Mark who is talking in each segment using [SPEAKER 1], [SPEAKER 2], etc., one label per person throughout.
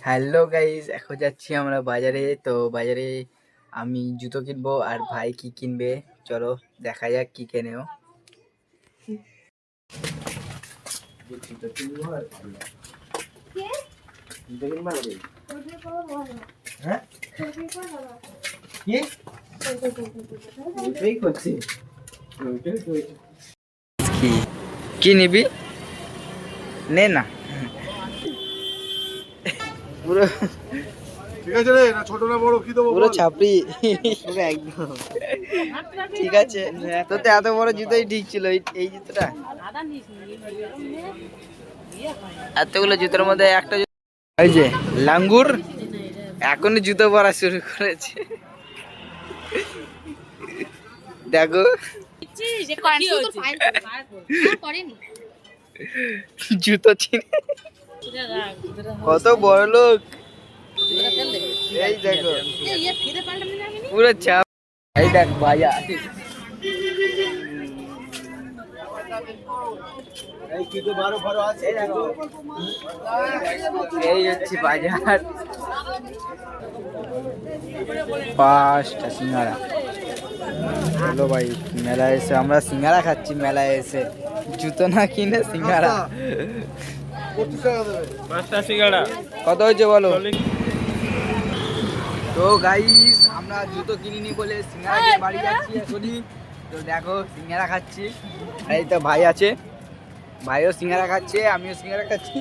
[SPEAKER 1] Hello guys, এখন যাচ্ছি আমরা বাজারে। তো বাজারে আমি জুতো কিনবো আর ভাই কি কিনবে, চলো দেখা যাক কি কেনেও। কি কি নিবি? নে না পুরো
[SPEAKER 2] ঠিক আছে রে, না ছোট না বড় কি দেবো
[SPEAKER 1] পুরো
[SPEAKER 2] বল?
[SPEAKER 1] ছাপড়ি পুরো একদম ঠিক আছে। তোর তো এত বড় জুতোই ঠিক ছিল, এই জুতোটা এতগুলো জুতোর মধ্যে একটা ওই যে লাঙ্গুর এখনই জুতো পরা শুরু করেছে, দেখো জুতো চিনে কত বড় লোক। এই দেখো পুরো চাপ। এই দেখ ভাইয়া,
[SPEAKER 2] এই কি তো 12 12 আছে দেখো।
[SPEAKER 1] এই হচ্ছে বাজার। পাঁচটা সিঙ্গারা। হ্যালো ভাই, মেলায় এসে আমরা সিঙ্গারা খাচ্ছি, মেলায় এসে জুতো না কিনে সিঙ্গারা।
[SPEAKER 2] 25 টাকা দেবে।
[SPEAKER 3] 5টা সিঙ্গাড়া
[SPEAKER 1] কত হয়েছে বলো? তো গাইস, আমরা জুতো কিনিনি বলে সিঙ্গারা খেয়ে বাড়ি যাচ্ছি এখনই। তো দেখো সিঙ্গারা খাচ্ছি, আর এই তো ভাই আছে, ভাইও সিঙ্গারা খাচ্ছে, আমিও সিঙ্গারা খাচ্ছি।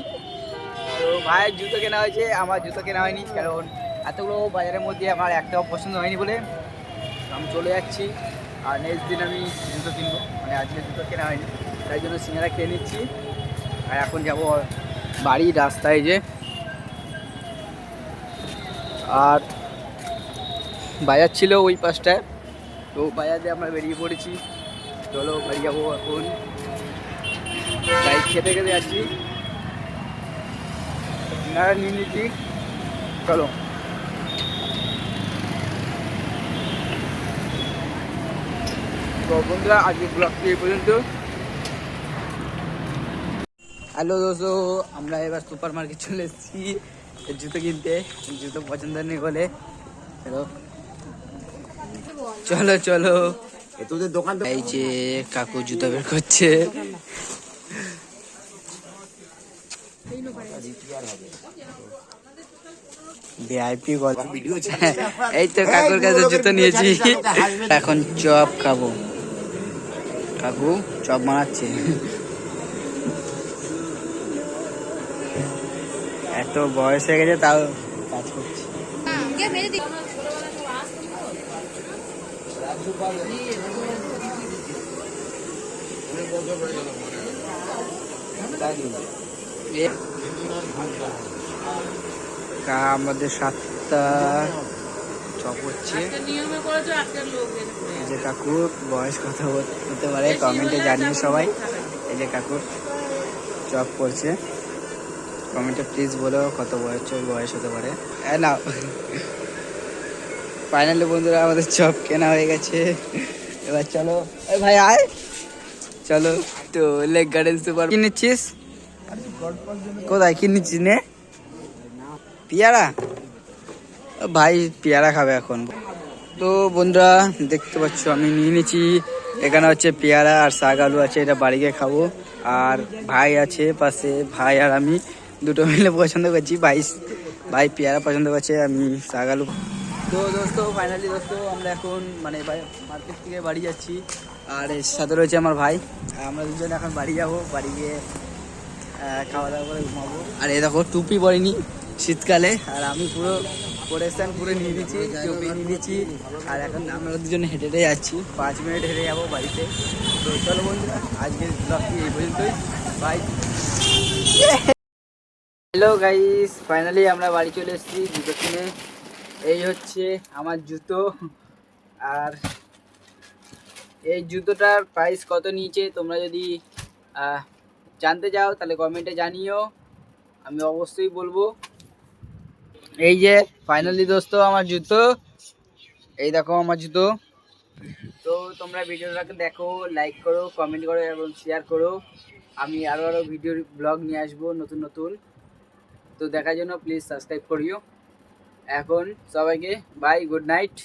[SPEAKER 1] তো ভাইয়ের জুতো কেনা হয়েছে, আমার জুতো কেনা হয়নি, কারণ এতগুলো বাজারের মধ্যে আমার একটাও পছন্দ হয়নি বলে আমি চলে যাচ্ছি। আর নেক্সট দিন আমি জুতো কিনবো, মানে আজকে জুতো কেনা হয়নি, তাই জন্য সিঙ্গারা খেয়ে নিচ্ছি। আর এখন যাব বাড়ির রাস্তায় যে, আর বাজার ছিল ওই পাশটায়, তো বাজার দিয়ে আমরা বেরিয়ে পড়েছি। চলো বাড়ি যাবো এখন, তাই খেতে খেতে যাচ্ছি, সিঙ্গারা নিয়ে নিচ্ছি। চলো তো বন্ধুরা, আজকে ব্লগটি এই পর্যন্ত। হ্যালো দোস্তো, আমরা এবার সুপার মার্কেট চলে এসেছি জুতো কিনতে, জুতো পছন্দ নেই বলে। চলো চলো চলো,
[SPEAKER 2] তোদের দোকান তো
[SPEAKER 1] এই যে কাকু জুতো বের করছে। ভিআইপি এই তো কাকুর কাছে জুতো নিয়েছি, এখন চপ খাবো। কাকু চপ বানাচ্ছে, এত বয়স হয়ে গেছে তাও কাজ করছে। আমাদের 7টা চপ হচ্ছে। এই যে কাকুর বয়স কত হতে পারে কমেন্টে জানিয়ে সবাই। এই যে কাকুর চপ করছে, কমেন্টে প্লিজ বলো কত বয়স হতে পারে। না ফাইনালি বন্ধুরা, আমাদের চপ কেনা হয়ে গেছে। এবার চলো ভাই আয়, চলো। তো লেক গার্ডেন সুপার কি নিচ্ছিস? কোথায় কি নিচ্ছিস? নে পেয়ারা, ভাই পেয়ারা খাবে এখন। তো বন্ধুরা দেখতে পাচ্ছ আমি নিয়ে নিচ্ছি, এখানে হচ্ছে পেয়ারা আর শাক আলু আছে, এটা বাড়ি গিয়ে খাবো। আর ভাই আছে পাশে, ভাই আর আমি দুটো মিলে পছন্দ করছি। ভাই পেয়ারা পছন্দ করছে, আমি শাক আলু। তো দোস্ত ফাইনালি আমরা এখন মানে মার্কেট থেকে বাড়ি যাচ্ছি, আর এর সাথে রয়েছে আমার ভাই। আমরা দুজন এখন বাড়ি যাবো, বাড়ি গিয়ে খাওয়া দাওয়া করে ঘুমাবো। আর এই দেখো টুপি পরিনি শীতকালে, আর আমি পুরো পরেশান পুরো নিয়ে নিচ্ছি, টুপি নিয়ে নিচ্ছি। আর এখন আমরা দুজন হেঁটে হেঁটে যাচ্ছি, 5 মিনিট হেঁটে যাবো বাড়িতে। তো চলো বন্ধুরা, আজকের ব্লগটি এই পর্যন্তই, বাই। হ্যালো গাইস, ফাইনালি আমরা বাড়ি চলে এসেছি জুতো কিনে। এই হচ্ছে আমার জুতো, আর এই জুতোটার প্রাইস কত নিয়েছে তোমরা যদি জানতে চাও তাহলে কমেন্টে জানিও, আমি অবশ্যই বলবো। এই যে ফাইনালি দোস্ত আমার জুতো, এই দেখো আমার জুতো। তো তোমরা ভিডিওটাকে দেখো, লাইক করো, কমেন্ট করো এবং শেয়ার করো। আমি আরও ভিডিও ব্লগ নিয়ে আসবো নতুন নতুন। তো দেখার জন্য প্লিজ সাবস্ক্রাইব করিও। এখন সবাইকে বাই, গুড নাইট।